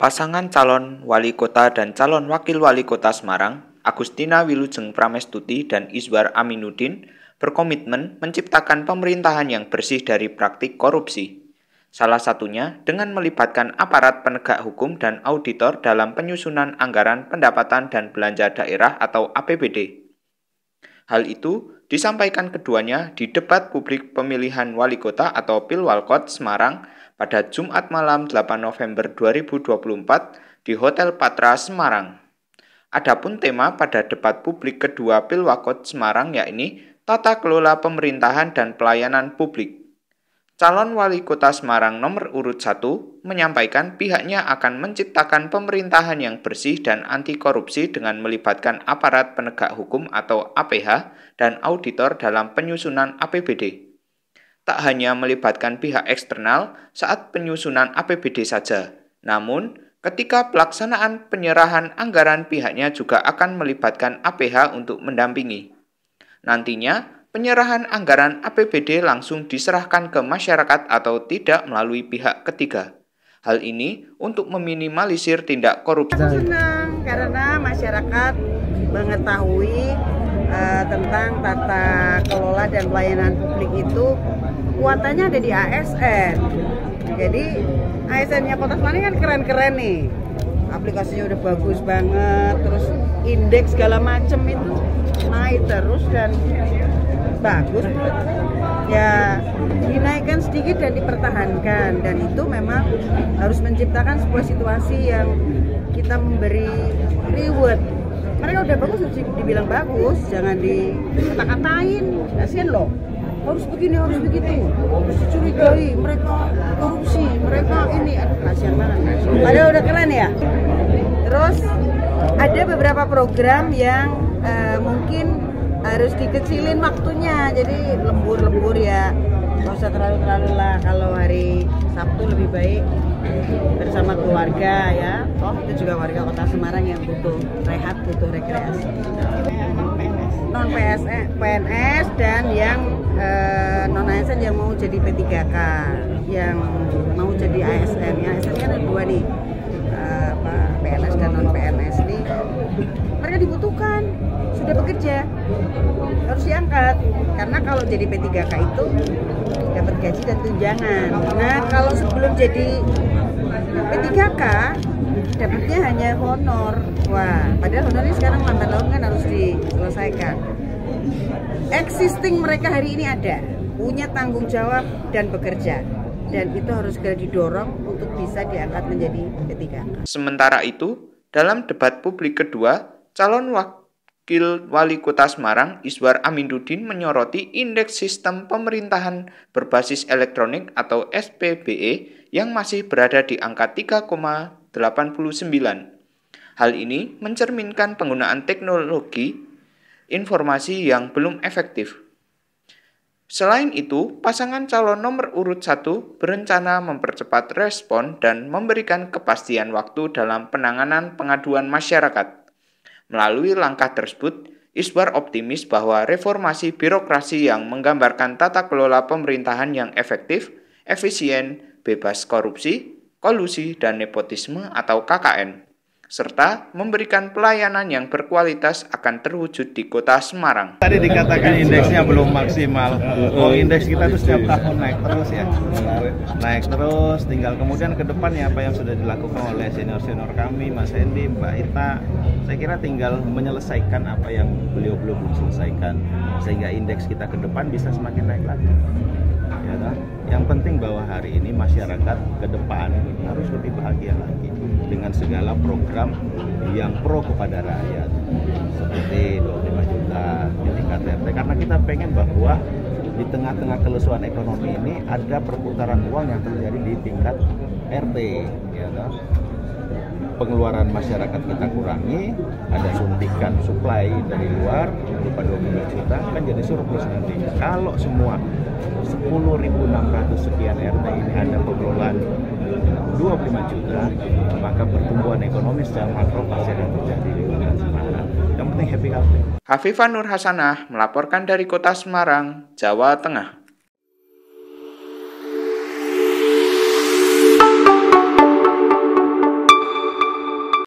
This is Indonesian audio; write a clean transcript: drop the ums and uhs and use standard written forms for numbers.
Pasangan calon wali kota dan calon wakil wali kota Semarang, Agustina Wilujeng Pramestuti dan Iswar Aminuddin, berkomitmen menciptakan pemerintahan yang bersih dari praktik korupsi. Salah satunya dengan melibatkan aparat penegak hukum dan auditor dalam penyusunan anggaran pendapatan dan belanja daerah atau APBD. Hal itu disampaikan keduanya di debat publik pemilihan wali kota atau Pilwalkot Semarang pada Jumat malam 8 November 2024 di Hotel Patra Semarang. Adapun tema pada debat publik kedua Pilwalkot Semarang yakni tata kelola pemerintahan dan pelayanan publik. Calon wali kota Semarang nomor urut 1 menyampaikan pihaknya akan menciptakan pemerintahan yang bersih dan anti korupsi dengan melibatkan aparat penegak hukum atau APH dan auditor dalam penyusunan APBD. Tak hanya melibatkan pihak eksternal saat penyusunan APBD saja, namun ketika pelaksanaan penyerahan anggaran pihaknya juga akan melibatkan APH untuk mendampingi. Nantinya, penyerahan anggaran APBD langsung diserahkan ke masyarakat atau tidak melalui pihak ketiga. Hal ini untuk meminimalisir tindak korupsi. Aku senang karena masyarakat mengetahui tentang tata kelola dan pelayanan publik itu kuatannya ada di ASN. Jadi ASN-nya Kota Semarang kan keren-keren nih. Aplikasinya udah bagus banget, terus indeks segala macem itu naik terus dan bagus, ya dinaikkan sedikit dan dipertahankan, dan itu memang harus menciptakan sebuah situasi yang kita memberi reward. Mereka udah bagus, harus dibilang bagus, jangan dikata-katain, kasihan loh. Harus begini, harus begitu, harus dicurigai, mereka korupsi, mereka ini, aduh kasihan banget. Padahal udah keren ya. Terus ada beberapa program yang mungkin harus dikecilin waktunya, jadi lembur-lembur ya, nggak usah terlalu lah. Kalau hari Sabtu lebih baik bersama keluarga ya, toh itu juga warga Kota Semarang yang butuh rehat, butuh rekreasi. Non PNS dan yang non ASN yang mau jadi P3K, yang mau jadi ASN. Ya, ASN kan ada dua nih, PNS dan non PNS nih. Mereka dibutuhkan, sudah bekerja, harus diangkat. Karena kalau jadi P3K itu dapat gaji dan tunjangan. Nah, kalau sebelum jadi P3K dapatnya hanya honor. Wah, padahal honornya sekarang lambat laun kan harus diselesaikan. Existing mereka hari ini ada, punya tanggung jawab dan bekerja. Dan itu harus segera didorong untuk bisa diangkat menjadi P3K. Sementara itu, dalam debat publik kedua, calon wakil wali kota Semarang, Iswar Aminuddin menyoroti indeks sistem pemerintahan berbasis elektronik atau SPBE yang masih berada di angka 3,89. Hal ini mencerminkan penggunaan teknologi informasi yang belum efektif. Selain itu, pasangan calon nomor urut 1 berencana mempercepat respon dan memberikan kepastian waktu dalam penanganan pengaduan masyarakat. Melalui langkah tersebut, Iswar optimis bahwa reformasi birokrasi yang menggambarkan tata kelola pemerintahan yang efektif, efisien, bebas korupsi, kolusi, dan nepotisme atau KKN, serta memberikan pelayanan yang berkualitas akan terwujud di Kota Semarang. Tadi dikatakan indeksnya belum maksimal. Oh, indeks kita itu setiap tahun naik terus ya. Naik terus, tinggal kemudian ke depannya apa yang sudah dilakukan oleh senior-senior kami, Mas Hendy, Mbak Ita, saya kira tinggal menyelesaikan apa yang beliau belum selesaikan, sehingga indeks kita ke depan bisa semakin naik lagi. Ya, kan? Yang penting bahwa hari ini masyarakat ke depan harus lebih bahagia lagi dengan segala program yang pro kepada rakyat, seperti 25 juta di tingkat RT, karena kita pengen bahwa di tengah-tengah kelesuan ekonomi ini ada perputaran uang yang terjadi di tingkat RT, ya kan? Pengeluaran masyarakat kita kurangi, ada suntikan supply dari luar berupa 20 juta, kan jadi surplus nanti. Kalau semua 10.600 sekian RT ini ada pengelolaan 25 juta, maka pertumbuhan ekonomi secara makro pasti akan terjadi di Kota Semarang. Yang penting happy. Hafifah Nur Hasanah melaporkan dari Kota Semarang, Jawa Tengah.